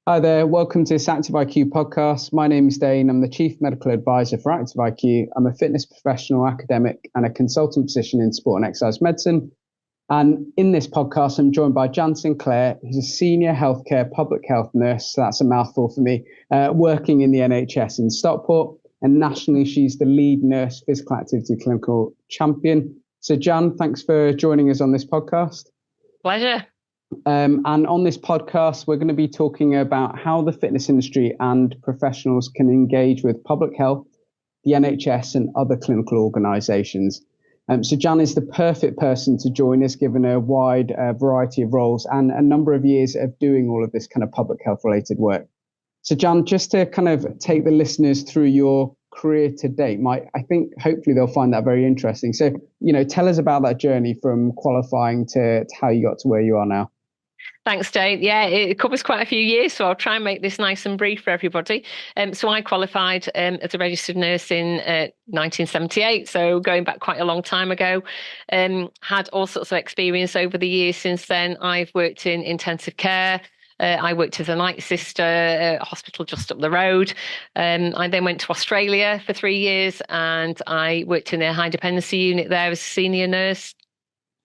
Hi there, welcome to this Active IQ podcast. My name is Dane. I'm the Chief Medical Advisor for Active IQ. I'm a fitness professional, academic, and a consultant position in sport and exercise medicine. And in this podcast, I'm joined by Jan Sinclair, who's a senior healthcare public health nurse. So that's a mouthful for me, working in the NHS in Stockport. And nationally, she's the lead nurse physical activity clinical champion. So, Jan, thanks for joining us on this podcast. Pleasure. And on this podcast, we're going to be talking about how the fitness industry and professionals can engage with public health, the NHS, and other clinical organisations. So Jan is the perfect person to join us, given a wide variety of roles and a number of years of doing all of this kind of public health related work. So Jan, just to kind of take the listeners through your career to date, I think hopefully they'll find that very interesting. So, tell us about that journey from qualifying to how you got to where you are now. Thanks, Dave. Yeah, it covers quite a few years, so I'll try and make this nice and brief for everybody. So I qualified as a registered nurse in 1978, so going back quite a long time ago. Had all sorts of experience over the years since then. I've worked in intensive care. I worked as a night sister at a hospital just up the road. I then went to Australia for 3 years and I worked in their high dependency unit there as a senior nurse.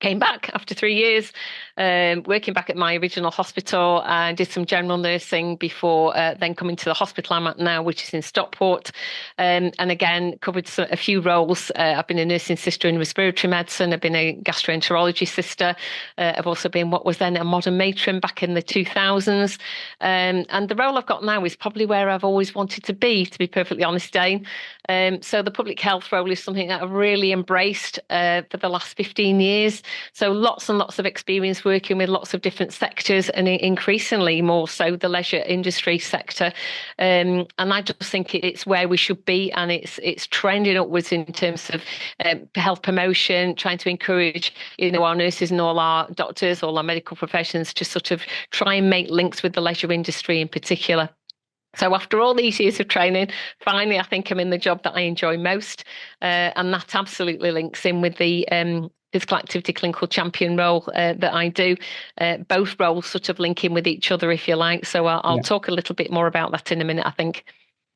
Came back after 3 years, working back at my original hospital. I did some general nursing before then coming to the hospital I'm at now, which is in Stockport. And again, covered a few roles. I've been a nursing sister in respiratory medicine. I've been a gastroenterology sister. I've also been what was then a modern matron back in the 2000s. And the role I've got now is probably where I've always wanted to be perfectly honest, Dane. So the public health role is something that I've really embraced for the last 15 years. So lots and lots of experience working with lots of different sectors and increasingly more so the leisure industry sector. And I just think it's where we should be, and it's trending upwards in terms of health promotion, trying to encourage, our nurses and all our doctors, all our medical professions to sort of try and make links with the leisure industry in particular. So after all these years of training, finally, I think I'm in the job that I enjoy most. And that absolutely links in with the physical activity clinical champion role that I do. Both roles sort of link in with each other, if you like. So I'll talk a little bit more about that in a minute, I think.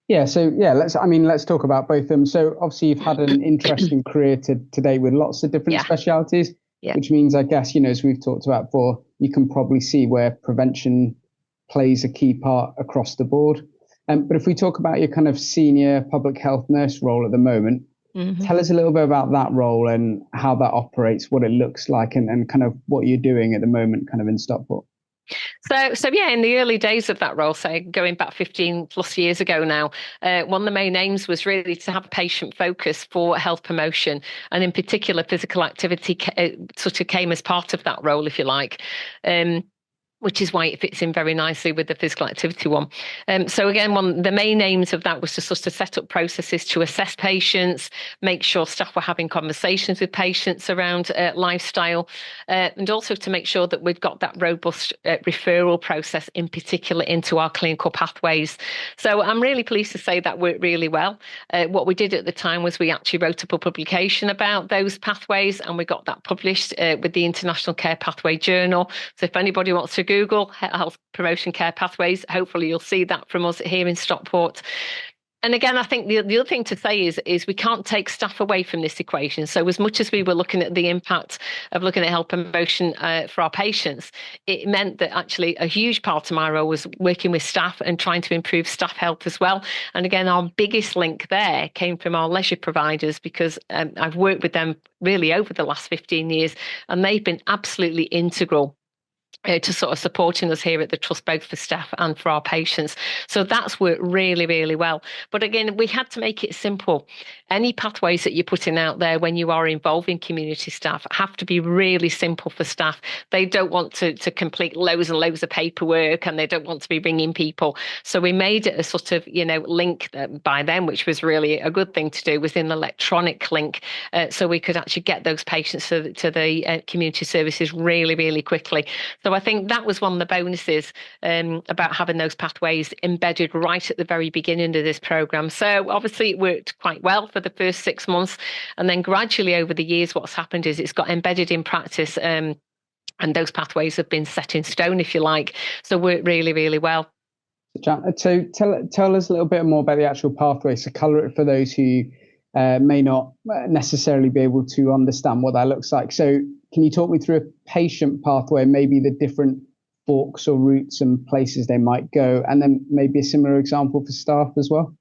Yeah, so let's talk about both of them. So obviously you've had an interesting career today with lots of different specialities, which means, I guess, as we've talked about before, you can probably see where prevention plays a key part across the board. But if we talk about your kind of senior public health nurse role at the moment, tell us a little bit about that role and how that operates, what it looks like, and kind of what you're doing at the moment kind of in Stockport. So yeah, in the early days of that role, say going back 15 plus years ago now, one of the main aims was really to have a patient focus for health promotion, and in particular, physical activity sort of came as part of that role, if you like. Which is why it fits in very nicely with the physical activity one. So again, the main aims of that was to sort of set up processes to assess patients, make sure staff were having conversations with patients around lifestyle, and also to make sure that we've got that robust referral process, in particular into our clinical pathways. So I'm really pleased to say that worked really well. What we did at the time was we actually wrote up a publication about those pathways, and we got that published with the International Care Pathway Journal. So if anybody wants to Google health promotion care pathways, hopefully you'll see that from us here in Stockport. And again, I think the other thing to say is we can't take staff away from this equation. So as much as we were looking at the impact of looking at health promotion for our patients, it meant that actually a huge part of my role was working with staff and trying to improve staff health as well. And again, our biggest link there came from our leisure providers, because I've worked with them really over the last 15 years, and they've been absolutely integral to sort of supporting us here at the Trust, both for staff and for our patients. So that's worked really, really well. But again, we had to make it simple. Any pathways that you're putting out there when you are involving community staff have to be really simple for staff. They don't want to complete loads and loads of paperwork, and they don't want to be ringing people. So we made it a sort of, link by them, which was really a good thing to do, was an electronic link. So we could actually get those patients to the community services really, really quickly. So I think that was one of the bonuses about having those pathways embedded right at the very beginning of this programme. So obviously it worked quite well for the first 6 months. And then gradually over the years, what's happened is it's got embedded in practice, and those pathways have been set in stone, if you like. So worked really, really well. So tell us a little bit more about the actual pathway. So colour it for those who may not necessarily be able to understand what that looks like. So can you talk me through a patient pathway, maybe the different forks or routes and places they might go, and then maybe a similar example for staff as well?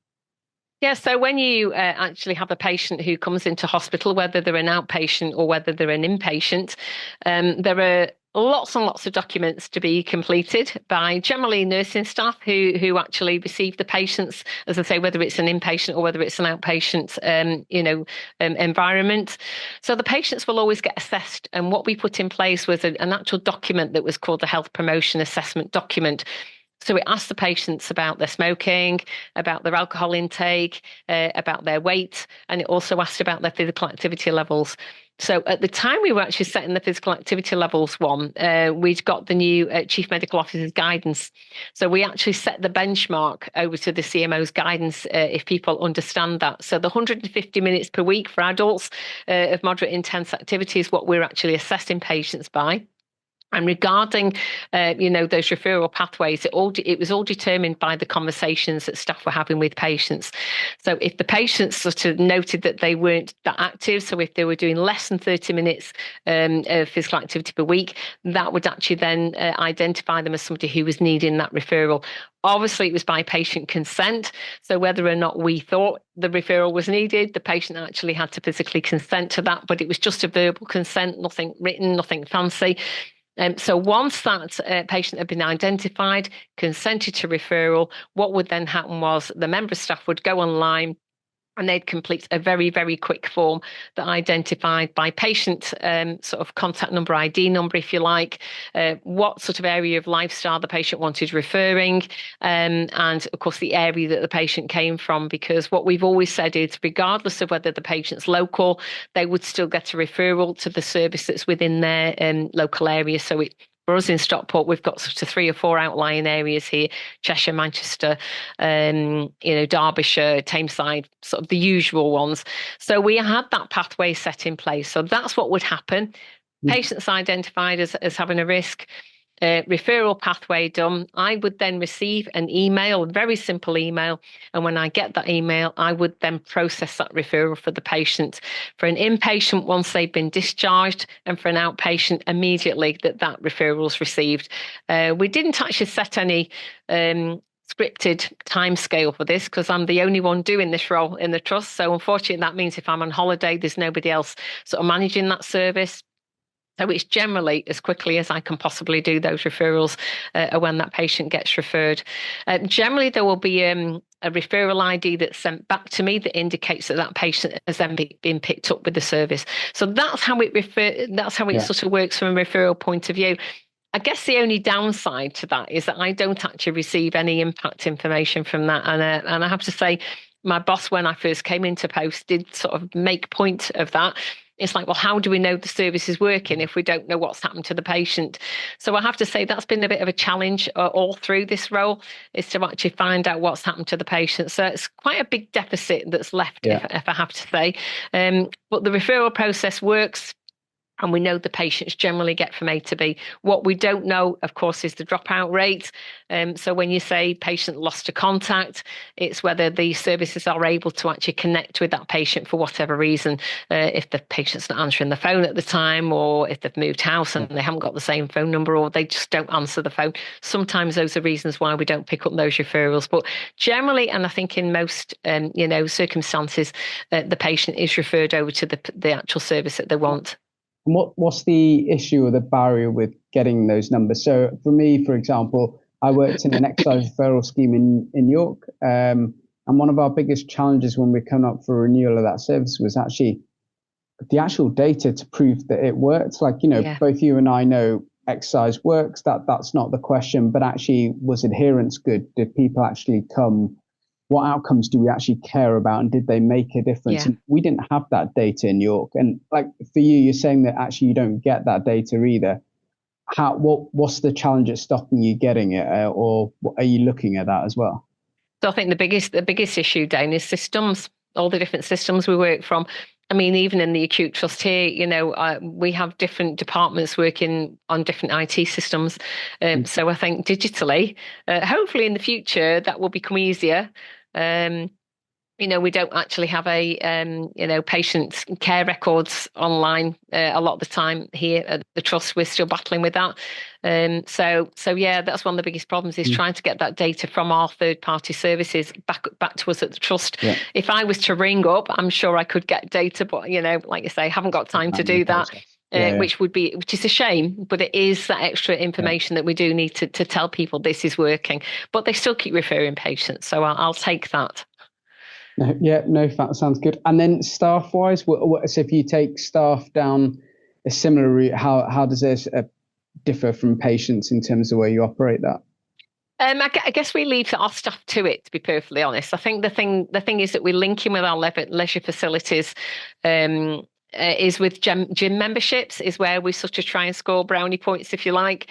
Yeah, so when you actually have a patient who comes into hospital, whether they're an outpatient or whether they're an inpatient, there are lots and lots of documents to be completed by generally nursing staff who actually receive the patients, as I say, whether it's an inpatient or whether it's an outpatient, environment. So the patients will always get assessed, and what we put in place was an actual document that was called the Health Promotion Assessment Document. So it asked the patients about their smoking, about their alcohol intake, about their weight, and it also asked about their physical activity levels. So at the time we were actually setting the physical activity levels one, we'd got the new Chief Medical Officer's guidance. So we actually set the benchmark over to the CMO's guidance if people understand that. So the 150 minutes per week for adults of moderate intense activity is what we're actually assessing patients by. And regarding, those referral pathways, it was all determined by the conversations that staff were having with patients. So if the patients sort of noted that they weren't that active, so if they were doing less than 30 minutes of physical activity per week, that would actually then identify them as somebody who was needing that referral. Obviously, it was by patient consent. So whether or not we thought the referral was needed, the patient actually had to physically consent to that, but it was just a verbal consent, nothing written, nothing fancy. So once that patient had been identified, consented to referral, what would then happen was the member of staff would go online and they'd complete a very, very quick form that identified by patient sort of contact number, ID number, if you like, what sort of area of lifestyle the patient wanted referring, and of course the area that the patient came from, because what we've always said is regardless of whether the patient's local, they would still get a referral to the service that's within their local area. So for us in Stockport, we've got sort of 3 or 4 outlying areas here: Cheshire, Manchester, Derbyshire, Tameside, sort of the usual ones. So we had that pathway set in place. So that's what would happen. Patients identified as having a risk, referral pathway done. I would then receive an email, a very simple email. And when I get that email, I would then process that referral for the patient. For an inpatient, once they've been discharged, and for an outpatient, immediately that referral is received. We didn't actually set any scripted timescale for this because I'm the only one doing this role in the trust. So unfortunately, that means if I'm on holiday, there's nobody else sort of managing that service. So it's generally as quickly as I can possibly do those referrals when that patient gets referred. Generally, there will be a referral ID that's sent back to me that indicates that patient has then been picked up with the service. So that's how it sort of works from a referral point of view. I guess the only downside to that is that I don't actually receive any impact information from that. And I have to say, my boss, when I first came into post, did sort of make point of that. It's like, well, how do we know the service is working if we don't know what's happened to the patient? So I have to say that's been a bit of a challenge all through this role, is to actually find out what's happened to the patient. So it's quite a big deficit that's left, if I have to say. But the referral process works. And we know the patients generally get from A to B. What we don't know, of course, is the dropout rate. So when you say patient lost to contact, it's whether the services are able to actually connect with that patient for whatever reason. If the patient's not answering the phone at the time, or if they've moved house and they haven't got the same phone number, or they just don't answer the phone. Sometimes those are reasons why we don't pick up those referrals. But generally, and I think in most circumstances, the patient is referred over to the actual service that they want. What's the issue or the barrier with getting those numbers? So for me, for example, I worked in an exercise referral scheme in York. And one of our biggest challenges when we come up for renewal of that service was actually the actual data to prove that it worked. Like, both you and I know exercise works, that's not the question, but actually, was adherence good? Did people actually come? What outcomes do we actually care about, and did they make a difference? And we didn't have that data in York. And like for you, you're saying that actually you don't get that data either. What's the challenge at stopping you getting it, or are you looking at that as well? So I think the biggest issue, Dane, is systems. All the different systems we work from. I mean, even in the acute trust here, we have different departments working on different IT systems. So I think digitally, hopefully in the future, that will become easier. Um, we don't actually have patient care records online a lot of the time here at the trust. We're still battling with that. So yeah, that's one of the biggest problems is trying to get that data from our third party services back to us at the trust. Yeah. If I was to ring up, I'm sure I could get data, but like you say, I haven't got time to do that. Which is a shame, but it is that extra information that we do need to tell people this is working. But they still keep referring patients, so I'll take that. That sounds good. And then staff-wise, so if you take staff down a similar route, how does this differ from patients in terms of the way you operate that? I guess we leave our staff to it, to be perfectly honest. I think the thing is that we link in with our leisure facilities. Is with gym memberships is where we sort of try and score brownie points, if you like.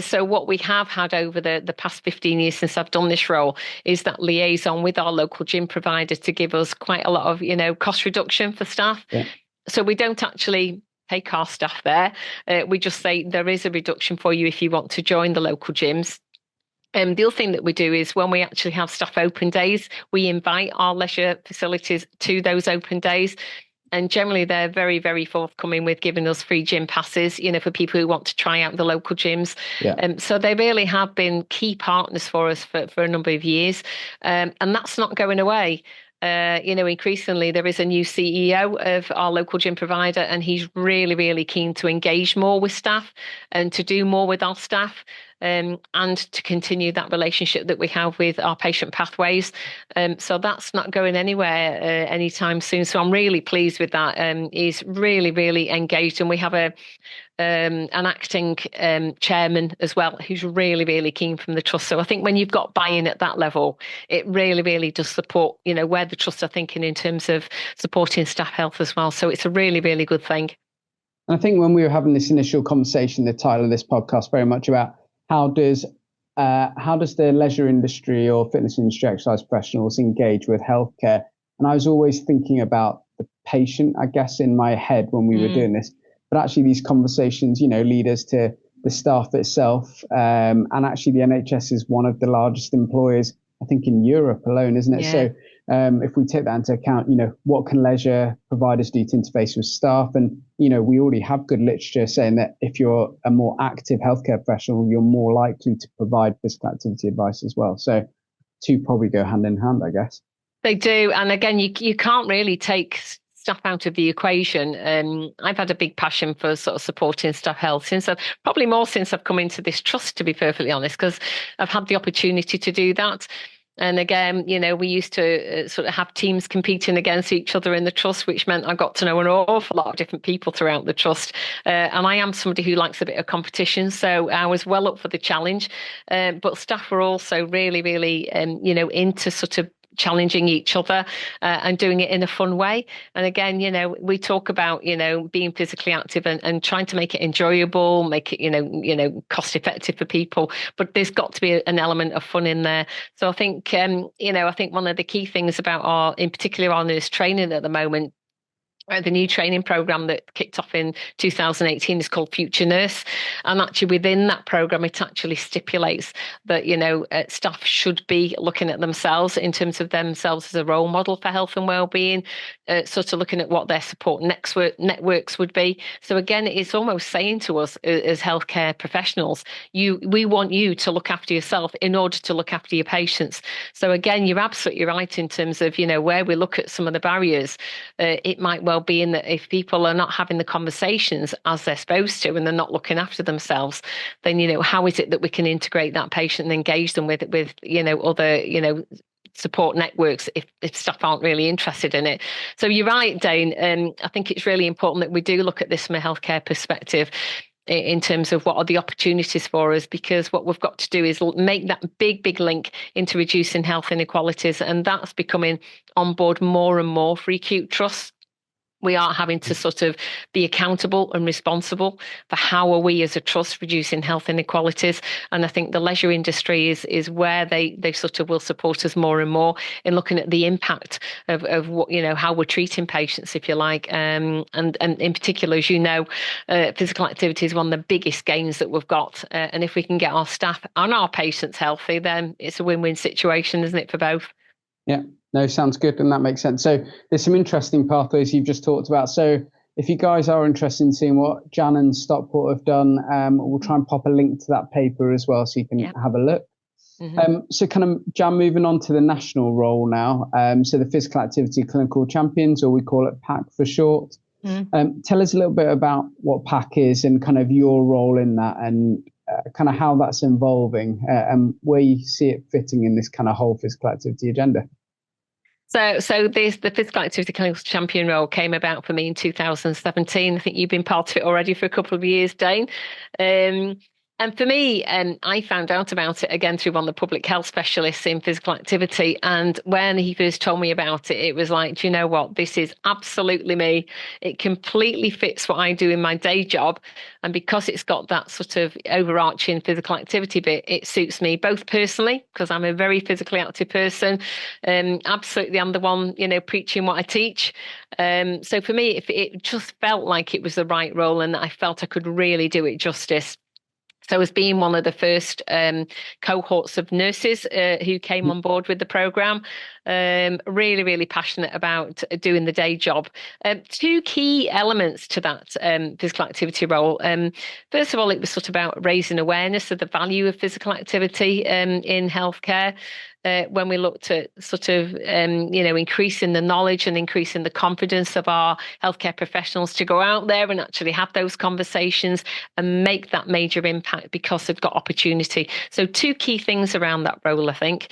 So what we have had over the past 15 years since I've done this role is that liaison with our local gym provider to give us quite a lot of, cost reduction for staff. Yeah. So we don't actually take our staff there. We just say there is a reduction for you if you want to join the local gyms. The other thing that we do is when we actually have staff open days, we invite our leisure facilities to those open days. And generally, they're very, very forthcoming with giving us free gym passes, for people who want to try out the local gyms. Yeah. So they really have been key partners for us for a number of years. And that's not going away. Increasingly, there is a new CEO of our local gym provider, and he's really, really keen to engage more with staff and to do more with our staff. And to continue that relationship that we have with our patient pathways. So that's not going anywhere anytime soon. So I'm really pleased with that. He's really, really engaged, and we have an acting chairman as well who's really, really keen from the trust. So I think when you've got buy-in at that level, it really, really does support, where the trusts are thinking in terms of supporting staff health as well. So it's a really, really good thing. And I think when we were having this initial conversation, the title of this podcast very much about how does the leisure industry or fitness industry, exercise professionals engage with healthcare? And I was always thinking about the patient, I guess, in my head when we were doing this. But actually, these conversations, lead us to the staff itself. And actually, the NHS is one of the largest employers, I think, in Europe alone, isn't it? Yeah. So if we take that into account, what can leisure providers do to interface with staff? And, we already have good literature saying that if you're a more active healthcare professional, you're more likely to provide physical activity advice as well. So two probably go hand in hand, I guess. They do. And again, you can't really take staff out of the equation. I've had a big passion for sort of supporting staff health since I've come into this trust, to be perfectly honest, because I've had the opportunity to do that. And again, we used to sort of have teams competing against each other in the trust, which meant I got to know an awful lot of different people throughout the trust. And I am somebody who likes a bit of competition, so I was well up for the challenge. But staff were also really, really, into sort of challenging each other and doing it in a fun way. And again, we talk about, being physically active and trying to make it enjoyable, make it, cost effective for people. But there's got to be an element of fun in there. So I think, I think one of the key things about in particular our nurse training at the moment, the new training program that kicked off in 2018 is called Future Nurse. And actually within that program, it actually stipulates that, staff should be looking at themselves in terms of themselves as a role model for health and wellbeing, sort of looking at what their support networks would be. So again, it's almost saying to us as healthcare professionals, we want you to look after yourself in order to look after your patients. So again, you're absolutely right in terms of, where we look at some of the barriers. It might well be in that if people are not having the conversations as they're supposed to and they're not looking after themselves, then how is it that we can integrate that patient and engage them with other support networks if staff aren't really interested in it. So you're right, Dane. I think it's really important that we do look at this from a healthcare perspective in terms of what are the opportunities for us, because what we've got to do is make that big link into reducing health inequalities, and that's becoming on board more and more for acute trusts. We are having to sort of be accountable and responsible for how are we as a trust reducing health inequalities. And I think the leisure industry is where they sort of will support us more and more in looking at the impact of what, how we're treating patients, if you like. And in particular, as you know, physical activity is one of the biggest gains that we've got. And if we can get our staff and our patients healthy, then it's a win-win situation, isn't it, for both? Yeah, no, sounds good. And that makes sense. So there's some interesting pathways you've just talked about. So if you guys are interested in seeing what Jan and Stockport have done, we'll try and pop a link to that paper as well so you can have a look. Mm-hmm. So kind of, Jan, moving on to the national role now. So the Physical Activity Clinical Champions, or we call it PAC for short. Mm-hmm. Tell us a little bit about what PAC is and kind of your role in that, and kind of how that's evolving and where you see it fitting in this kind of whole physical activity agenda. So the Physical Activity Clinical Champion role came about for me in 2017. I think you've been part of it already for a couple of years, Dane. And for me, I found out about it again through one of the public health specialists in physical activity. And when he first told me about it, it was like, do you know what? This is absolutely me. It completely fits what I do in my day job. And because it's got that sort of overarching physical activity bit, it suits me both personally, because I'm a very physically active person. Absolutely, I'm the one, preaching what I teach. So for me, it just felt like it was the right role and I felt I could really do it justice. So as being one of the first cohorts of nurses who came on board with the programme, really, really passionate about doing the day job. Two key elements to that physical activity role. First of all, it was sort of about raising awareness of the value of physical activity in healthcare. When we looked at sort of, increasing the knowledge and increasing the confidence of our healthcare professionals to go out there and actually have those conversations and make that major impact because they've got opportunity. So two key things around that role, I think.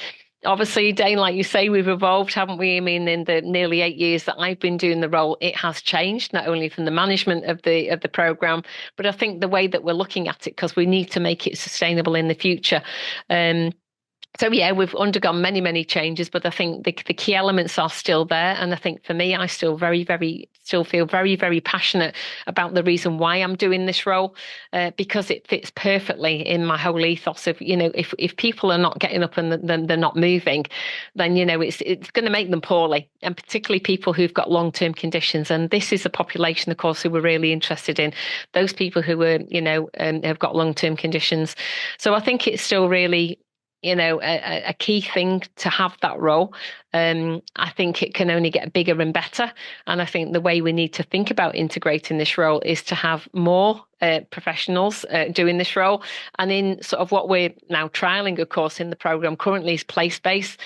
Obviously, Dane, like you say, we've evolved, haven't we? I mean, in the nearly 8 years that I've been doing the role, it has changed, not only from the management of the programme, but I think the way that we're looking at it, because we need to make it sustainable in the future. So yeah, we've undergone many, many changes, but I think the key elements are still there. And I think for me, I still feel very, very passionate about the reason why I'm doing this role, because it fits perfectly in my whole ethos of, if people are not getting up and then they're not moving, then, it's going to make them poorly, and particularly people who've got long-term conditions. And this is a population, of course, who we're really interested in, those people who are, have got long-term conditions. So I think it's still really, a key thing to have that role. I think it can only get bigger and better. And I think the way we need to think about integrating this role is to have more professionals doing this role. And in sort of what we're now trialing, of course, in the programme currently is place-based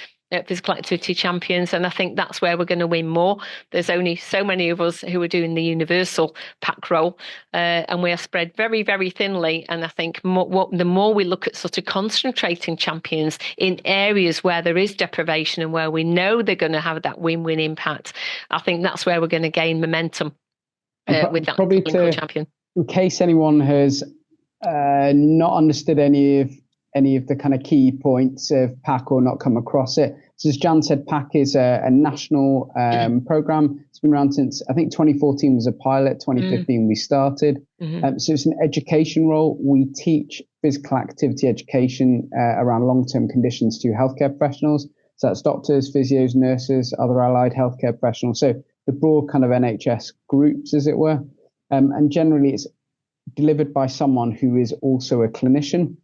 physical activity champions. And I think that's where we're going to win more. There's only so many of us who are doing the universal PAC role, and we are spread very, very thinly. And I think the more we look at sort of concentrating champions in areas where there is deprivation and where we know they're going to have that win-win impact, I think that's where we're going to gain momentum with that clinical champion. In case anyone has not understood any of the kind of key points of PAC or not come across it. So as Jan said, PAC is a national programme. It's been around since, I think 2014 was a pilot, 2015 we started. So it's an education role. We teach physical activity education around long-term conditions to healthcare professionals. So that's doctors, physios, nurses, other allied healthcare professionals. So the broad kind of NHS groups, as it were. And generally it's delivered by someone who is also a clinician.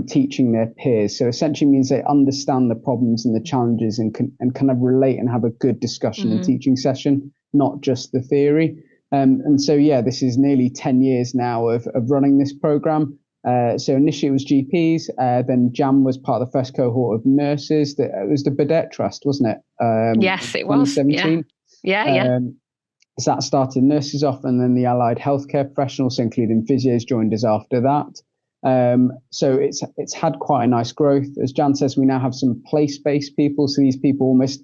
Teaching their peers. So essentially means they understand the problems and the challenges and kind of relate and have a good discussion and teaching session, not just the theory. And so, yeah, this is nearly 10 years now of running this program. So initially it was GPs, then Jan was part of the first cohort of nurses. It was the Burdett Trust, wasn't it? Yes, it was. 2017. Yeah. So that started nurses off, and then the allied healthcare professionals, including physios, joined us after that. So it's had quite a nice growth. As Jan says, we now have some place-based people. So these people almost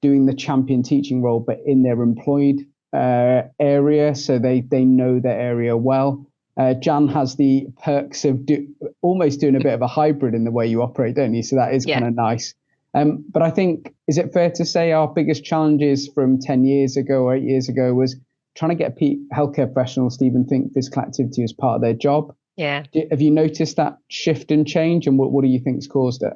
doing the champion teaching role, but in their employed area. So they know their area well. Jan has the perks of almost doing a bit of a hybrid in the way you operate, don't you? So that is kind of nice. But I think, is it fair to say our biggest challenges from 10 years ago or 8 years ago was trying to get healthcare professionals to even think physical activity is part of their job. Yeah. Have you noticed that shift and change, and what do you think's caused it?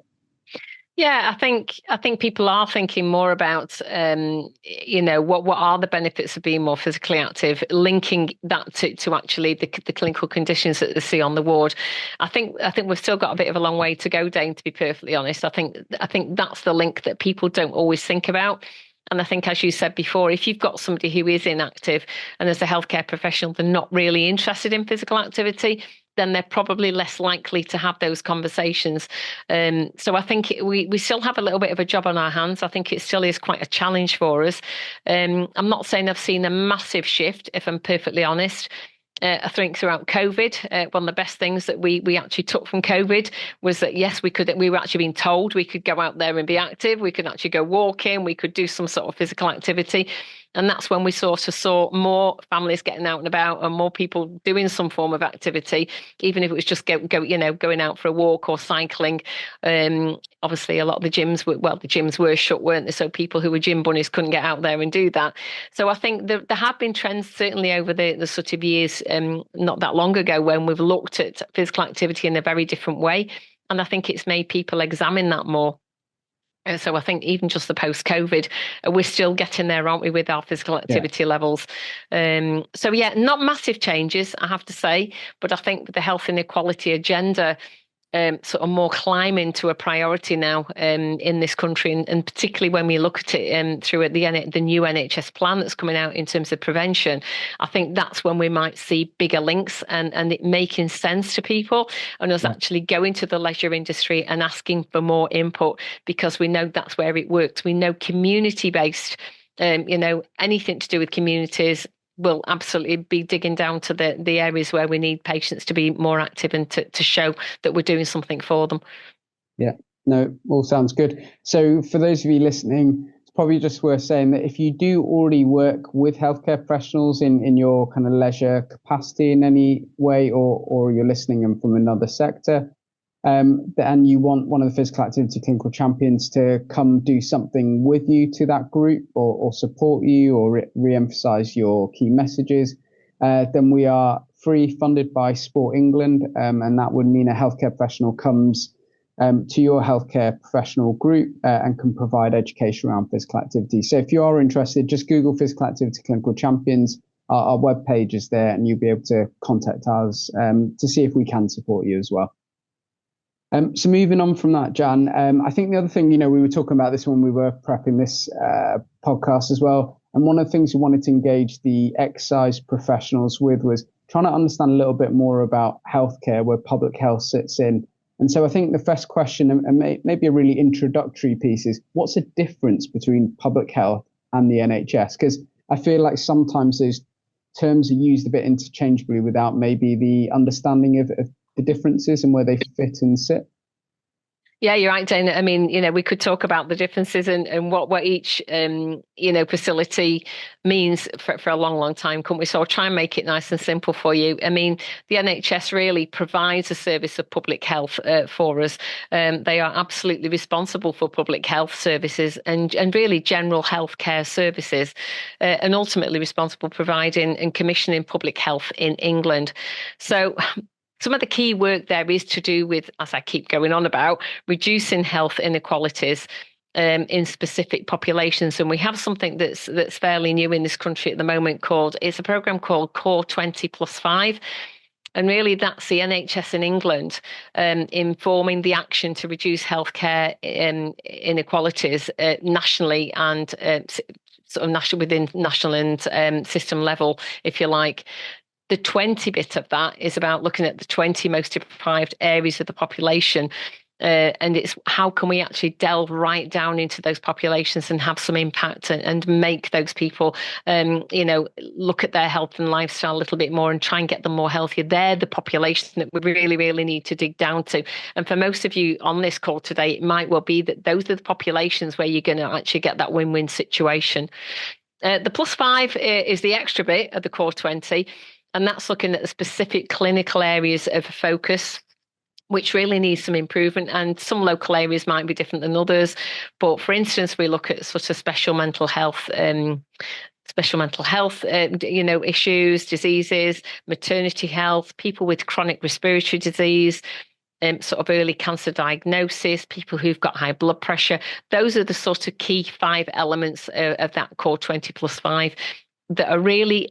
Yeah, I think people are thinking more about, what are the benefits of being more physically active, linking that to actually the clinical conditions that they see on the ward. I think we've still got a bit of a long way to go, Dane, to be perfectly honest. I think that's the link that people don't always think about. And I think, as you said before, if you've got somebody who is inactive and as a healthcare professional, they're not really interested in physical activity, then they're probably less likely to have those conversations. So I think we still have a little bit of a job on our hands. I think it still is quite a challenge for us. I'm not saying I've seen a massive shift, if I'm perfectly honest. I think throughout COVID, one of the best things that we actually took from COVID was that, yes, we were actually being told we could go out there and be active. We could actually go walking. We could do some sort of physical activity. And that's when we sort of saw more families getting out and about and more people doing some form of activity, even if it was just going out for a walk or cycling. Obviously, a lot of the gyms were shut, weren't they? So people who were gym bunnies couldn't get out there and do that. So I think there have been trends certainly over the sort of years, not that long ago, when we've looked at physical activity in a very different way. And I think it's made people examine that more. So I think even just the post-COVID, we're still getting there, aren't we, with our physical activity levels? So yeah, not massive changes, I have to say, but I think the health inequality agenda sort of more climbing to a priority now in this country, and particularly when we look at it through the new NHS plan that's coming out in terms of prevention. I think that's when we might see bigger links and it making sense to people, and us actually going to the leisure industry and asking for more input, because we know that's where it works. We know community-based, anything to do with communities will absolutely be digging down to the areas where we need patients to be more active and to show that we're doing something for them. Yeah, no, all sounds good. So for those of you listening, it's probably just worth saying that if you do already work with healthcare professionals in your kind of leisure capacity in any way, or you're listening from another sector, and you want one of the physical activity clinical champions to come do something with you to that group, or support you, or re-emphasize your key messages, then we are free, funded by Sport England, and that would mean a healthcare professional comes to your healthcare professional group and can provide education around physical activity. So if you are interested, just Google physical activity clinical champions. Our webpage is there, and you'll be able to contact us to see if we can support you as well. So moving on from that, Jan, I think the other thing, we were talking about this when we were prepping this podcast as well. And one of the things we wanted to engage the exercise professionals with was trying to understand a little bit more about healthcare, where public health sits in. And so I think the first question, and maybe a really introductory piece, is what's the difference between public health and the NHS? Because I feel like sometimes those terms are used a bit interchangeably without maybe the understanding of the differences and where they fit and sit. Yeah, you're right, Dana. I mean, we could talk about the differences and what each, facility means for a long, long time, couldn't we? So I'll try and make it nice and simple for you. I mean, the NHS really provides a service of public health for us. They are absolutely responsible for public health services and really general healthcare services, and ultimately responsible providing and commissioning public health in England. So some of the key work there is to do with, as I keep going on about, reducing health inequalities in specific populations. And we have something that's fairly new in this country at the moment it's a program called Core 20+5. And really, that's the NHS in England informing the action to reduce healthcare inequalities nationally and sort of national within national and system level, if you like. The 20 bit of that is about looking at the 20 most deprived areas of the population. And it's how can we actually delve right down into those populations and have some impact and make those people, look at their health and lifestyle a little bit more and try and get them more healthier. They're the population that we really, really need to dig down to. And for most of you on this call today, it might well be that those are the populations where you're going to actually get that win-win situation. The +5 is the extra bit of the Core 20. And that's looking at the specific clinical areas of focus, which really needs some improvement. And some local areas might be different than others. But for instance, we look at sort of special mental health special mental health, issues, diseases, maternity health, people with chronic respiratory disease, sort of early cancer diagnosis, people who've got high blood pressure. Those are the sort of key 5 elements of that core 20+5 that are really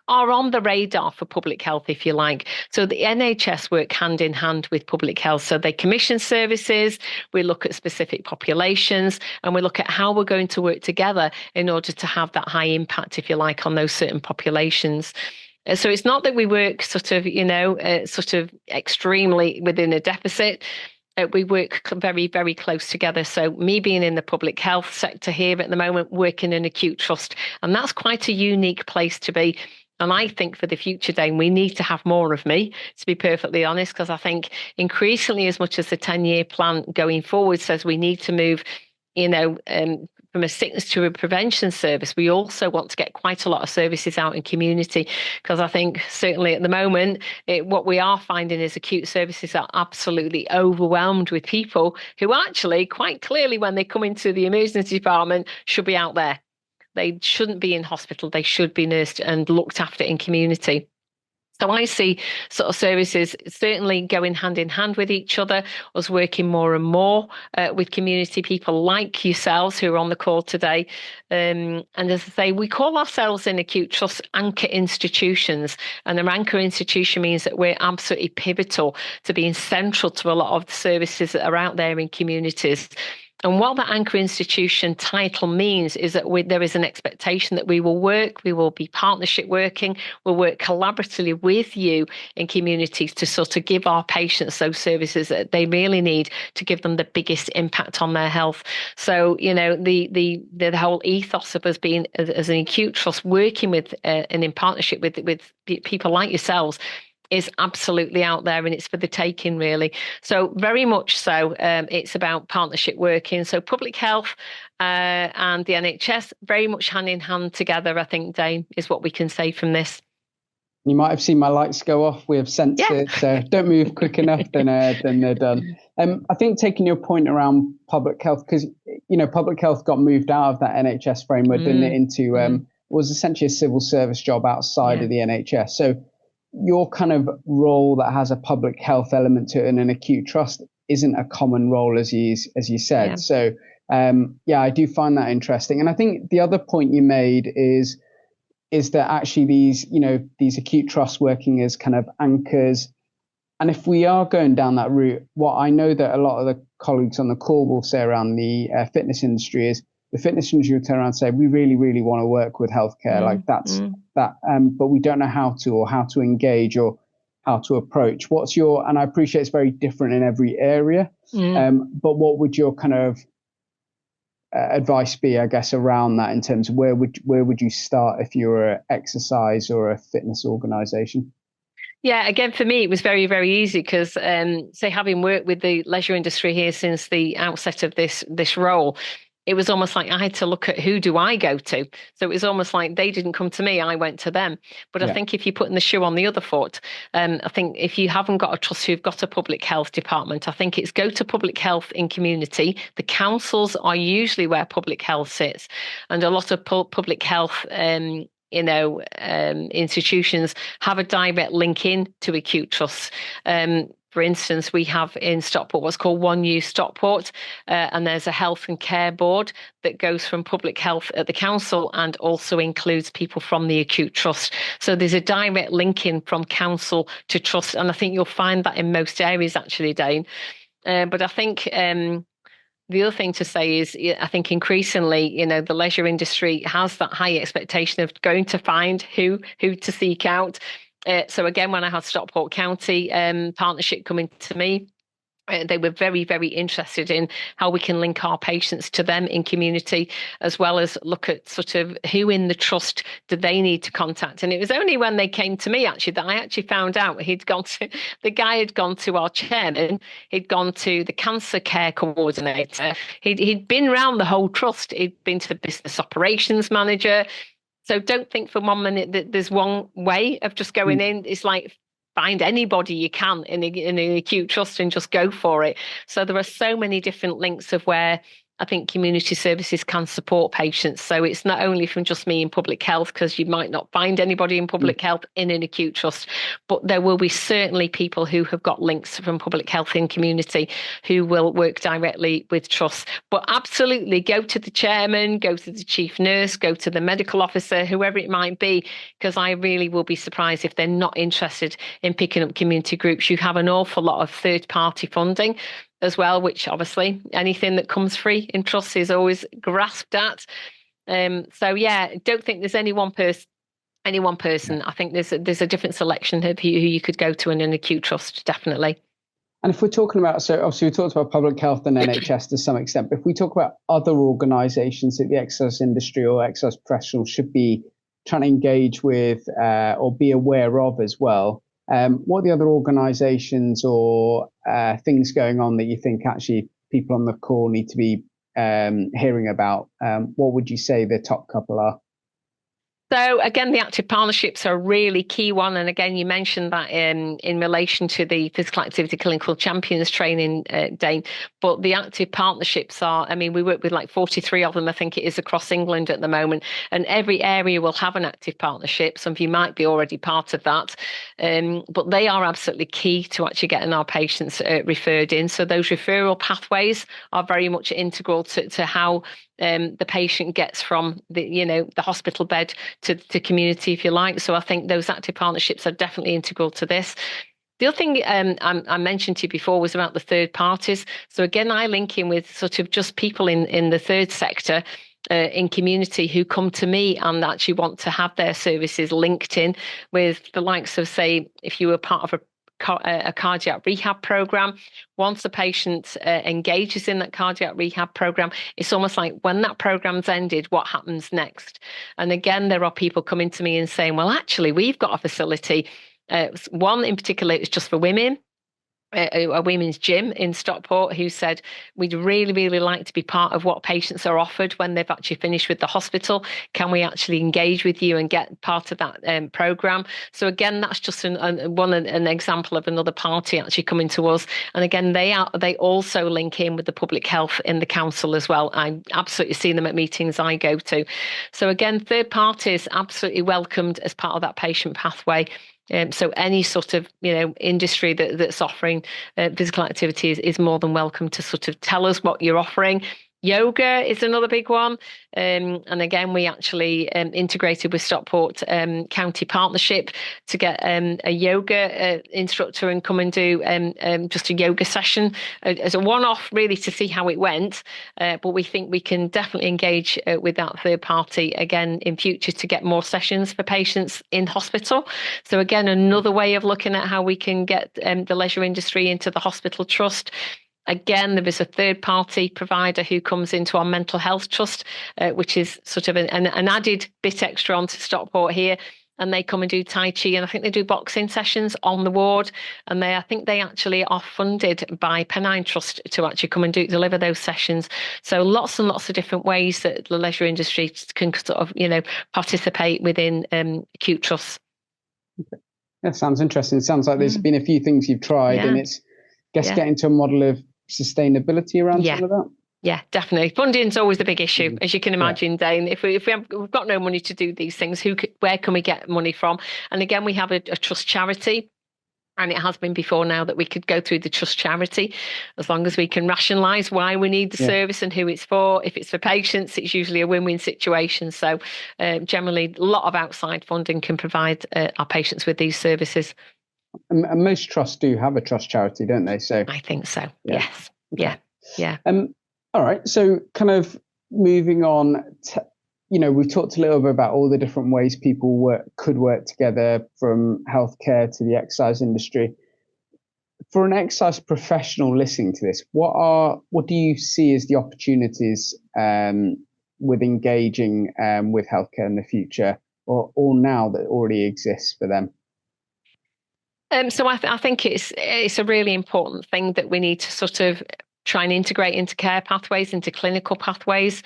are on the radar for public health, if you like. So the NHS work hand in hand with public health. So they commission services, we look at specific populations, and we look at how we're going to work together in order to have that high impact, if you like, on those certain populations. So it's not that we work sort of extremely within a deficit. We work very, very close together. So me being in the public health sector here at the moment, working in acute trust, and that's quite a unique place to be. And I think for the future, Dane, we need to have more of me, to be perfectly honest, because I think increasingly, as much as the 10-year plan going forward says we need to move, from a sickness to a prevention service, we also want to get quite a lot of services out in community, because I think certainly at the moment, what we are finding is acute services are absolutely overwhelmed with people who actually quite clearly, when they come into the emergency department, should be out there. They shouldn't be in hospital. They should be nursed and looked after in community. So I see sort of services certainly going hand in hand with each other, us working more and more with community people like yourselves who are on the call today. And as I say, we call ourselves in acute trust anchor institutions. And an anchor institution means that we're absolutely pivotal to being central to a lot of the services that are out there in communities. And what that anchor institution title means is that there is an expectation that we will be partnership working, we'll work collaboratively with you in communities to sort of give our patients those services that they really need to give them the biggest impact on their health. So, the whole ethos of us being as an acute trust working with and in partnership with people like yourselves is absolutely out there, and it's for the taking, really. So very much so, it's about partnership working. So public health and the NHS very much hand in hand together, I think, Dane, is what we can say from this. You might have seen my lights go off. We have sensed it. So don't move quick enough, then they're done. I think taking your point around public health, because public health got moved out of that NHS framework, didn't it, into was essentially a civil service job outside of the NHS. So your kind of role that has a public health element to it in an acute trust isn't a common role, as you said. Yeah. So I do find that interesting. And I think the other point you made is that actually these acute trusts working as kind of anchors. And if we are going down that route, what I know that a lot of the colleagues on the call will say around the fitness industry is the fitness industry will turn around and say, we really, really want to work with healthcare. Like that, but we don't know how to engage or how to approach. And I appreciate it's very different in every area. But what would your kind of advice be, I guess, around that in terms of where would you start if you were an exercise or a fitness organization? Yeah, again, for me, it was very, very easy because, say, having worked with the leisure industry here since the outset of this role, it was almost like I had to look at who do I go to. So it was almost like they didn't come to me, I went to them. But I think if you're putting the shoe on the other foot, I think if you haven't got a trust who've got a public health department, I think it's go to public health in community. The councils are usually where public health sits. And a lot of public health institutions have a direct link in to acute trusts. For instance, we have in Stockport what's called One Use Stockport, and there's a health and care board that goes from public health at the council and also includes people from the acute trust. So there's a direct link in from council to trust, and I think you'll find that in most areas actually, Dane. But I think the other thing to say is, I think increasingly, the leisure industry has that high expectation of going to find who to seek out. So again, when I had Stockport County partnership coming to me, they were very, very interested in how we can link our patients to them in community, as well as look at sort of who in the trust do they need to contact. And it was only when they came to me actually that I actually found out the guy had gone to our chairman, he'd gone to the cancer care coordinator, he'd been around the whole trust, he'd been to the business operations manager. So don't think for 1 minute that there's one way of just going in. It's like find anybody you can in an acute trust and just go for it. So there are so many different links of where I think community services can support patients. So it's not only from just me in public health, because you might not find anybody in public health in an acute trust, but there will be certainly people who have got links from public health in community who will work directly with trusts. But absolutely go to the chairman, go to the chief nurse, go to the medical officer, whoever it might be, because I really will be surprised if they're not interested in picking up community groups. You have an awful lot of third-party funding as well, which obviously anything that comes free in trusts is always grasped at. So yeah, don't think there's any one person. I think there's a different selection of who you could go to in an acute trust, definitely. And if we're talking about, so obviously we talked about public health and NHS to some extent, but if we talk about other organisations that the exercise industry or exercise professionals should be trying to engage with or be aware of as well, what are the other organisations or things going on that you think actually people on the call need to be hearing about? What would you say the top couple are? So again, the active partnerships are a really key one. And again, you mentioned that in relation to the physical activity clinical champions training, Dane. But the active partnerships are, I mean, we work with like 43 of them, I think it is, across England at the moment. And every area will have an active partnership. Some of you might be already part of that. But they are absolutely key to actually getting our patients referred in. So those referral pathways are very much integral to how the patient gets from the hospital bed to community, if you like. So I think those active partnerships are definitely integral to this. The other thing I mentioned to you before was about the third parties. So again, I link in with sort of just people in the third sector in community who come to me and actually want to have their services linked in with the likes of, say, if you were part of a cardiac rehab program. Once a patient engages in that cardiac rehab program, it's almost like when that program's ended, what happens next? And again, there are people coming to me and saying, well, actually, we've got a facility. One in particular is just for women. A women's gym in Stockport who said, we'd really, really like to be part of what patients are offered when they've actually finished with the hospital. Can we actually engage with you and get part of that programme? So again, that's just an example of another party actually coming to us. And again, they also link in with the public health in the council as well. I absolutely see them at meetings I go to. So again, third parties absolutely welcomed as part of that patient pathway. So any sort of industry that's offering physical activity is more than welcome to sort of tell us what you're offering. Yoga is another big one. And again, we actually integrated with Stockport County Partnership to get a yoga instructor and come and do just a yoga session as a one-off, really, to see how it went. But we think we can definitely engage with that third party again in future to get more sessions for patients in hospital. So again, another way of looking at how we can get the leisure industry into the hospital trust. Again, there is a third-party provider who comes into our mental health trust, which is sort of an added bit extra onto Stockport here. And they come and do Tai Chi, and I think they do boxing sessions on the ward. And I think they actually are funded by Pennine Trust to actually come and deliver those sessions. So lots and lots of different ways that the leisure industry can sort of, participate within acute trusts. Okay. That sounds interesting. It sounds like there's been a few things you've tried, and it's, getting to a model of sustainability around some of that. Yeah, definitely. Funding is always the big issue, as you can imagine, Dane. If we've got no money to do these things, where can we get money from? And again, we have a trust charity, and it has been before now that we could go through the trust charity, as long as we can rationalise why we need the service and who it's for. If it's for patients, it's usually a win-win situation. So generally, a lot of outside funding can provide our patients with these services. And most trusts do have a trust charity, don't they? So I think so. Yes. Okay. Yeah. All right. So kind of moving on, we've talked a little bit about all the different ways people could work together, from healthcare to the exercise industry. For an exercise professional listening to this, what do you see as the opportunities with engaging with healthcare in the future, or now that already exists for them? So I think it's a really important thing that we need to sort of try and integrate into care pathways, into clinical pathways.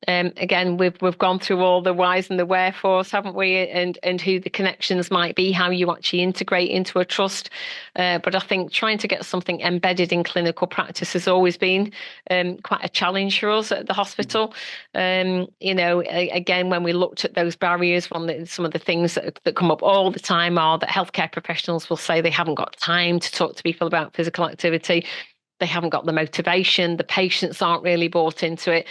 Again, we've gone through all the whys and the wherefores, haven't we? And who the connections might be, how you actually integrate into a trust. But I think trying to get something embedded in clinical practice has always been quite a challenge for us at the hospital. Again, when we looked at those barriers, some of the things that come up all the time are that healthcare professionals will say they haven't got time to talk to people about physical activity. They haven't got the motivation. The patients aren't really bought into it.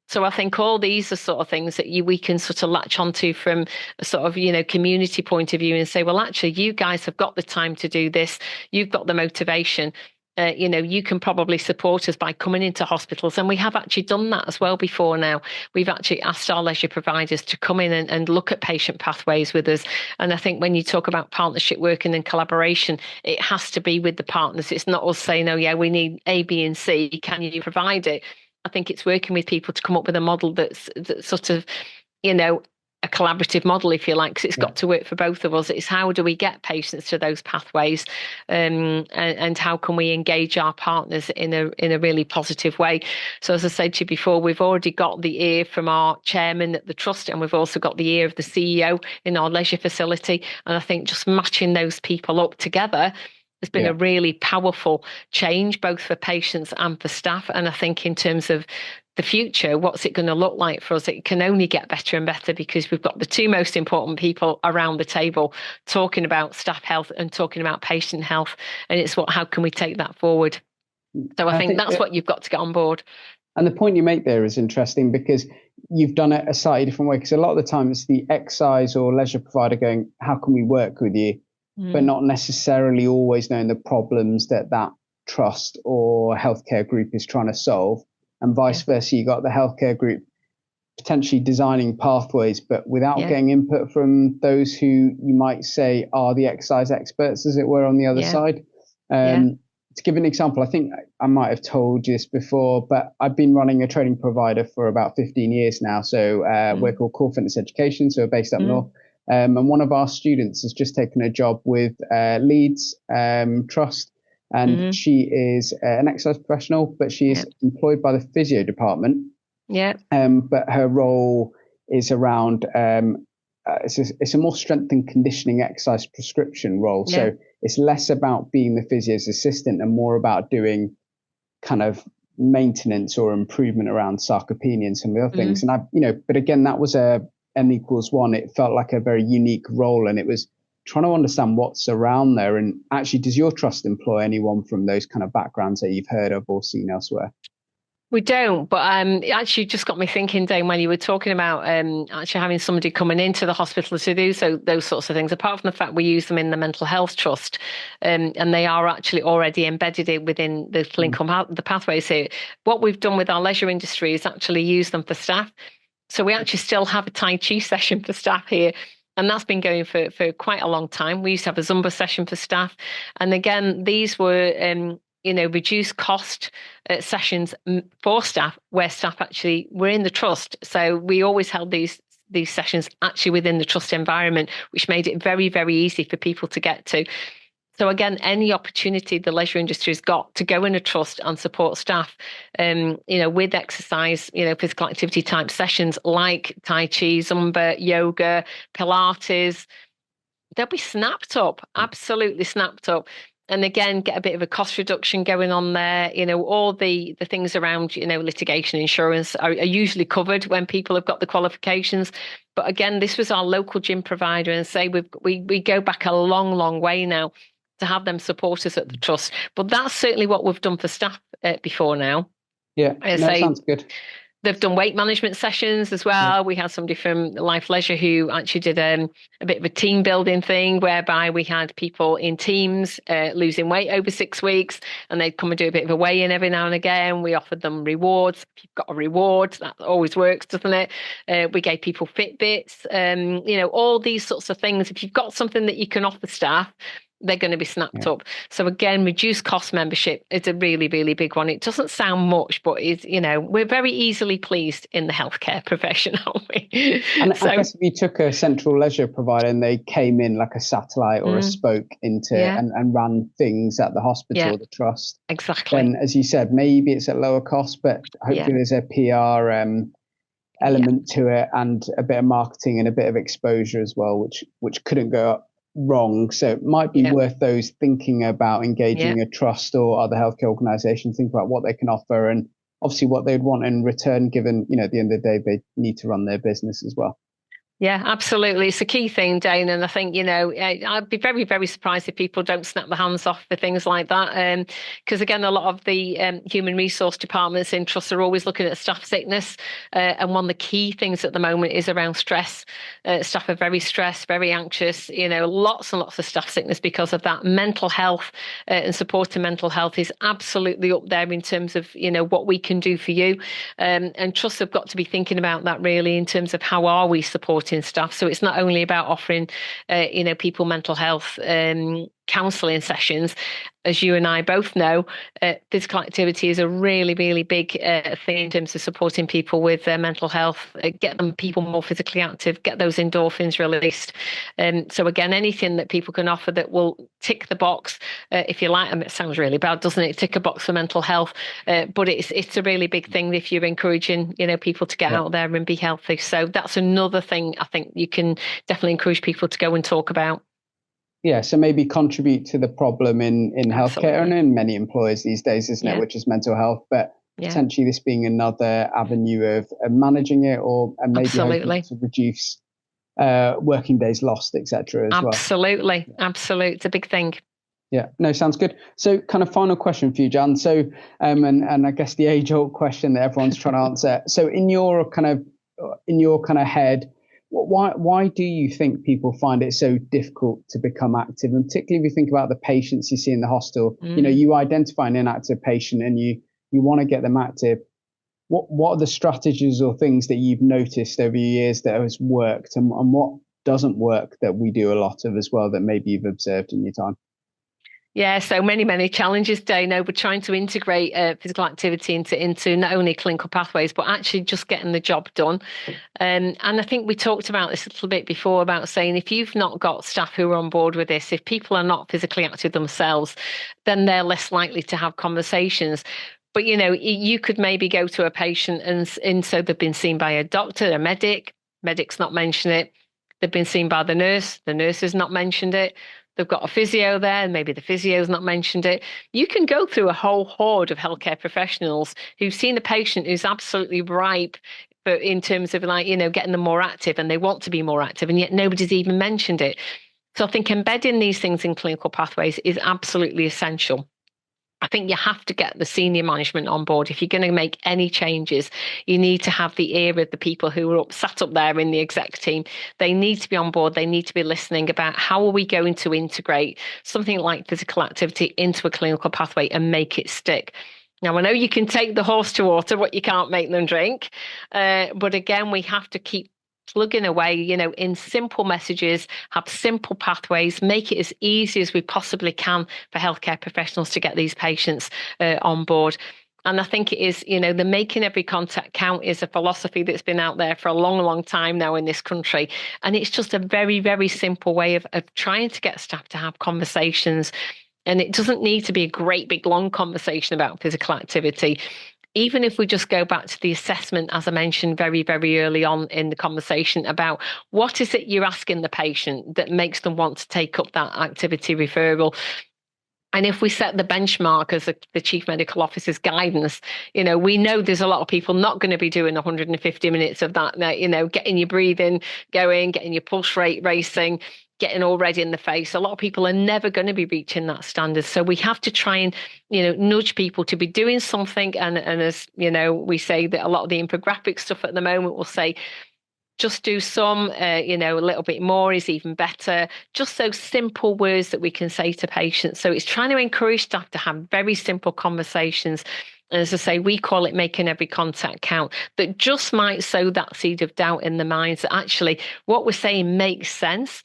So I think all these are sort of things that we can sort of latch onto from a sort of, community point of view and say, well, actually, you guys have got the time to do this. You've got the motivation. You can probably support us by coming into hospitals. And we have actually done that as well before now. We've actually asked our leisure providers to come in and look at patient pathways with us. And I think when you talk about partnership working and collaboration, it has to be with the partners. It's not us saying, oh, yeah, we need A, B, and C. Can you provide it? I think it's working with people to come up with a model that's sort of, a collaborative model, if you like, because it's got to work for both of us. It's how do we get patients to those pathways, and how can we engage our partners in a really positive way. So as I said to you before, we've already got the ear from our chairman at the trust, and we've also got the ear of the CEO in our leisure facility. And I think just matching those people up together has been a really powerful change, both for patients and for staff. And I think in terms of the future, what's it going to look like for us? It can only get better and better because we've got the two most important people around the table talking about staff health and talking about patient health. And it's how can we take that forward? So I think that's what you've got to get on board. And the point you make there is interesting because you've done it a slightly different way. Because a lot of the time it's the exercise or leisure provider going, how can we work with you? But not necessarily always knowing the problems that trust or healthcare group is trying to solve. And vice versa, you got the healthcare group potentially designing pathways, but without getting input from those who you might say are the exercise experts, as it were, on the other side. To give an example, I think I might have told you this before, but I've been running a training provider for about 15 years now. So we're called Core Fitness Education, so we're based up north. And one of our students has just taken a job with Leeds Trust, and she is an exercise professional, but she is employed by the physio department. But her role is around it's a more strength and conditioning exercise prescription role. So it's less about being the physio's assistant and more about doing kind of maintenance or improvement around sarcopenia and some of the other things. And but again, that was a N=1. It felt like a very unique role, and it was trying to understand what's around there. And actually, does your trust employ anyone from those kind of backgrounds that you've heard of or seen elsewhere? We don't, but it actually just got me thinking, Dane, when you were talking about actually having somebody coming into the hospital to do those sorts of things, apart from the fact we use them in the mental health trust, and they are actually already embedded within the clinical the pathways here. What we've done with our leisure industry is actually use them for staff. So we actually still have a Tai Chi session for staff here. And that's been going for quite a long time. We used to have a Zumba session for staff. And again, these were, reduced cost sessions for staff where staff actually were in the trust. So we always held these sessions actually within the trust environment, which made it very, very easy for people to get to. So again, any opportunity the leisure industry has got to go in a trust and support staff, with exercise, physical activity type sessions like Tai Chi, Zumba, yoga, Pilates, they'll be snapped up, absolutely snapped up. And again, get a bit of a cost reduction going on there. All the things around, litigation insurance are usually covered when people have got the qualifications. But again, this was our local gym provider, and say we go back a long, long way now to have them support us at the trust. But that's certainly what we've done for staff before now. Yeah, sounds good. They've done weight management sessions as well. Yeah. We had somebody from Life Leisure who actually did a bit of a team building thing whereby we had people in teams losing weight over 6 weeks, and they'd come and do a bit of a weigh-in every now and again. We offered them rewards. If you've got a reward, that always works, doesn't it? We gave people Fitbits, all these sorts of things. If you've got something that you can offer staff, they're going to be snapped up. So again, reduced cost membership is a really, really big one. It doesn't sound much, but it's, we're very easily pleased in the healthcare profession, aren't we? And I guess if you took a central leisure provider and they came in like a satellite or a spoke into and ran things at the hospital or the trust. Exactly. Then, as you said, maybe it's at lower cost, but hopefully there's a PR element to it, and a bit of marketing and a bit of exposure as well, which couldn't go wrong. So it might be worth those thinking about engaging a trust or other healthcare organizations, think about what they can offer and obviously what they'd want in return, given, at the end of the day, they need to run their business as well. Yeah, absolutely. It's a key thing, Dane. And I think, I'd be very, very surprised if people don't snap their hands off for things like that. Because again, a lot of the human resource departments in trusts are always looking at staff sickness. And one of the key things at the moment is around stress. Staff are very stressed, very anxious, lots and lots of staff sickness because of that. Mental health and support to mental health is absolutely up there in terms of, what we can do for you. And trusts have got to be thinking about that really in terms of how are we supporting staff. So it's not only about offering, people mental health counselling sessions. As you and I both know, physical activity is a really, really big thing in terms of supporting people with mental health, get people more physically active, get those endorphins released. So again, anything that people can offer that will tick the box, if you like, it sounds really bad, doesn't it? Tick a box for mental health, but it's a really big thing if you're encouraging, people to get out there and be healthy. So that's another thing I think you can definitely encourage people to go and talk about. Yeah, so maybe contribute to the problem in healthcare and in many employers these days, isn't it? Which is mental health, but potentially this being another avenue of managing it, and maybe hoping to reduce working days lost, etc. as well. Absolutely. It's a big thing. Yeah, no, sounds good. So kind of final question for you, Jan. So, and I guess the age-old question that everyone's trying to answer. So in your kind of head, why do you think people find it so difficult to become active? And particularly if you think about the patients you see in the hospital, you identify an inactive patient and you want to get them active. What are the strategies or things that you've noticed over the years that has worked, and what doesn't work that we do a lot of as well that maybe you've observed in your time? Yeah, so many challenges, Dane. We're trying to integrate physical activity into not only clinical pathways, but actually just getting the job done. And I think we talked about this a little bit before about saying if you've not got staff who are on board with this, if people are not physically active themselves, then they're less likely to have conversations. But, you could maybe go to a patient and so they've been seen by a doctor, a medic's not mentioned it. They've been seen by the nurse has not mentioned it. They've got a physio there, and maybe the physio's not mentioned it. You can go through a whole horde of healthcare professionals who've seen a patient who's absolutely ripe in terms of getting them more active, and they want to be more active, and yet nobody's even mentioned it. So I think embedding these things in clinical pathways is absolutely essential. I think you have to get the senior management on board. If you're going to make any changes, you need to have the ear of the people who are sat up there in the exec team. They need to be on board. They need to be listening about how are we going to integrate something like physical activity into a clinical pathway and make it stick. Now, I know you can take the horse to water, but you can't make them drink. But again, we have to keep plugging away, in simple messages, have simple pathways, make it as easy as we possibly can for healthcare professionals to get these patients on board. And I think it is, the making every contact count is a philosophy that's been out there for a long, long time now in this country. And it's just a very, very simple way of trying to get staff to have conversations. And it doesn't need to be a great big long conversation about physical activity. Even if we just go back to the assessment, as I mentioned very, very early on in the conversation about what is it you're asking the patient that makes them want to take up that activity referral. And if we set the benchmark as the chief medical officer's guidance, we know there's a lot of people not going to be doing 150 minutes of that, getting your breathing going, getting your pulse rate racing, getting all red in the face. A lot of people are never going to be reaching that standard. So we have to try and, nudge people to be doing something. And as, we say that a lot of the infographic stuff at the moment will say, just do some, a little bit more is even better. Just those simple words that we can say to patients. So it's trying to encourage staff to have very simple conversations. And as I say, we call it making every contact count. That just might sow that seed of doubt in the minds that actually what we're saying makes sense.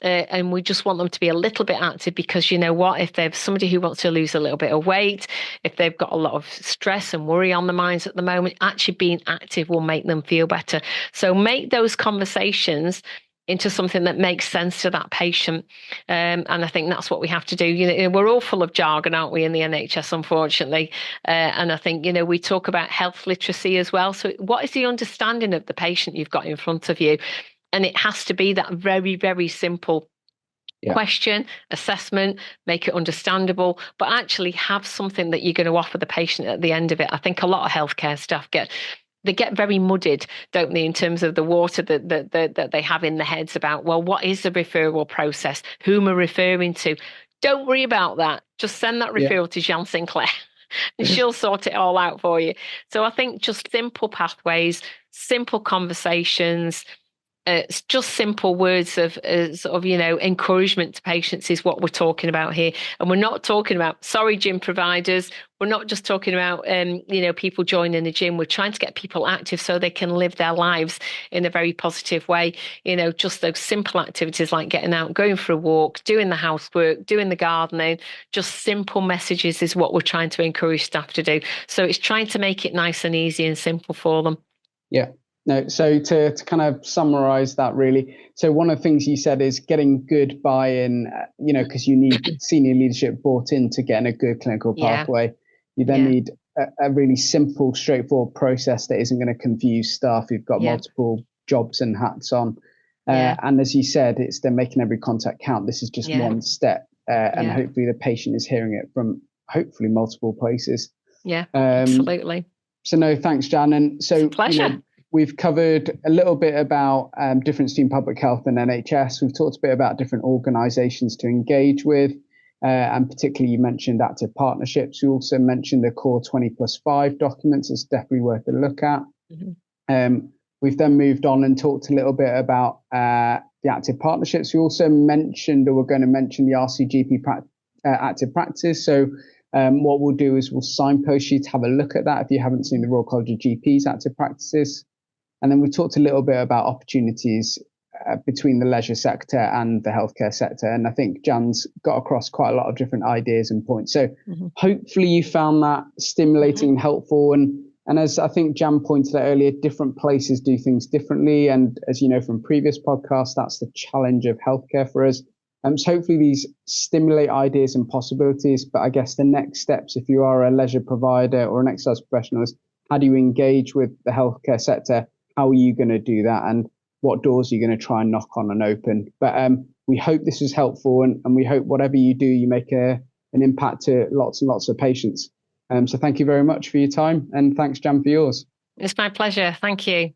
And we just want them to be a little bit active because you know what, if there's somebody who wants to lose a little bit of weight, if they've got a lot of stress and worry on their minds at the moment, actually being active will make them feel better. So make those conversations into something that makes sense to that patient. And I think that's what we have to do. You know, we're all full of jargon, aren't we, in the NHS, unfortunately? And I think, you know, we talk about health literacy as well. So what is the understanding of the patient you've got in front of you? And it has to be that very, very simple question, assessment, make it understandable, but actually have something that you're going to offer the patient at the end of it. I think a lot of healthcare staff get very muddied, don't they, in terms of the water that they have in their heads about, well, what is the referral process? Who am I referring to? Don't worry about that. Just send that referral to Jan Sinclair and she'll sort it all out for you. So I think just simple pathways, simple conversations, it's just simple words of sort of, you know, encouragement to patients is what we're talking about here. And we're not talking about, sorry, gym providers. We're not just talking about, you know, people joining the gym. We're trying to get people active so they can live their lives in a very positive way. You know, just those simple activities like getting out, going for a walk, doing the housework, doing the gardening, just simple messages is what we're trying to encourage staff to do. So it's trying to make it nice and easy and simple for them. Yeah. No, so to kind of summarize that really, so one of the things you said is getting good buy-in, you know, because you need senior leadership bought in to getting a good clinical pathway. You then need a really simple, straightforward process that isn't going to confuse staff who've got multiple jobs and hats on. And as you said, it's they're making every contact count. This is just one step, and hopefully the patient is hearing it from hopefully multiple places. Yeah, absolutely. So no, thanks, Jan. And so, it's a pleasure. You know, we've covered a little bit about difference between public health and NHS. We've talked a bit about different organisations to engage with, and particularly you mentioned active partnerships. We also mentioned the core 20+5 documents. It's definitely worth a look at. We've then moved on and talked a little bit about the active partnerships. We also mentioned, or we're going to mention, the RCGP active practice. So what we'll do is we'll signpost you to have a look at that if you haven't seen the Royal College of GPs active practices. And then we talked a little bit about opportunities between the leisure sector and the healthcare sector. And I think Jan's got across quite a lot of different ideas and points. So hopefully you found that stimulating and helpful. And as I think Jan pointed out earlier, different places do things differently. And as you know from previous podcasts, that's the challenge of healthcare for us. So hopefully these stimulate ideas and possibilities. But I guess the next steps, if you are a leisure provider or an exercise professional, is how do you engage with the healthcare sector? How are you going to do that? And what doors are you going to try and knock on and open? But we hope this was helpful. And we hope whatever you do, you make an impact to lots and lots of patients. So thank you very much for your time. And thanks, Jan, for yours. It's my pleasure. Thank you.